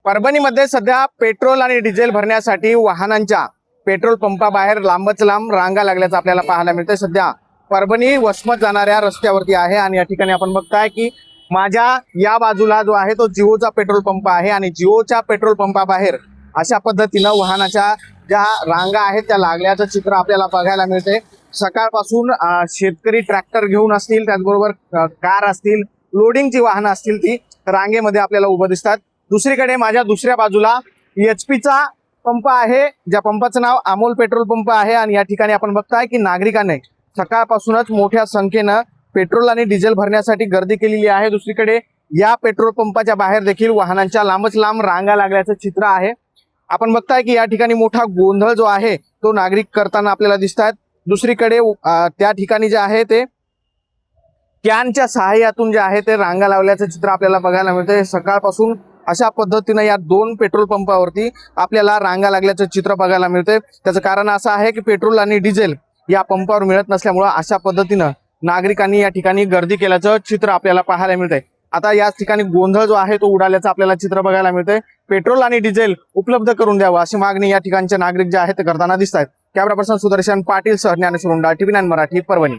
परभणीमध्ये सध्या पेट्रोल आणि डिझेल भरण्यासाठी वाहनांच्या पेट्रोल पंपाबाहेर लांबच लांब रांगा लागल्याचं आपल्याला पाहायला मिळतंय। सध्या परभणी वसमत जाणाऱ्या रस्त्यावरती आहे आणि या ठिकाणी आपण बघताय की माझ्या या बाजूला जो आहे तो जिओचा पेट्रोल पंप आहे आणि जिओच्या पेट्रोल पंपाबाहेर अशा पद्धतीनं वाहनाच्या ज्या रांगा आहेत त्या लागल्याचं चित्र आपल्याला बघायला मिळते। सकाळपासून शेतकरी ट्रॅक्टर घेऊन असतील, त्याचबरोबर कार असतील, लोडिंगची वाहनं असतील, ती रांगेमध्ये आपल्याला उभं दिसतात। दुसरीकडे माझ्या दुसऱ्या बाजूला HP चा पंप आहे, ज्या पंपाचं नाव अमोल पेट्रोल पंप आहे आणि या ठिकाणी आपण बघताय की नागरिकांनी सकाळपासूनच मोठ्या संख्येनं पेट्रोल आणि डिझेल भरण्यासाठी गर्दी केलेली आहे। दुसरीकडे या पेट्रोल पंपाच्या बाहेर देखील वाहनांच्या लांबच लांब रांगा लागल्याचं चित्र आहे। आपण बघताय की या ठिकाणी मोठा गोंधळ जो आहे तो नागरिक करताना आपल्याला दिसतात। दुसरीकडे त्या ठिकाणी जे आहे ते कॅनच्या सहाय्यातून जे आहे ते रांगा लावल्याचं चित्र आपल्याला बघायला मिळतंय। सकाळपासून अशा पद्धतीने या दोन पेट्रोल पंपावरती आपल्याला रांगा लागल्याचं चित्र बघायला मिळतंय। त्याचं कारण असं आहे की पेट्रोल आणि डिझेल या पंपावर मिळत नसल्यामुळे अशा पद्धतीनं नागरिकांनी या ठिकाणी गर्दी केल्याचं चित्र आपल्याला पाहायला मिळतंय। आता या ठिकाणी गोंधळ जो आहे तो उडाल्याचं आपल्याला चित्र बघायला मिळतंय। पेट्रोल आणि डिझेल उपलब्ध करून द्यावं अशी मागणी या ठिकाणचे नागरिक जे आहेत ते करताना दिसत आहेत। कॅमेरा पर्सन सुदर्शन पाटील सह ज्ञानेश्वर उंडाळ, TV9 मराठी, परभणी।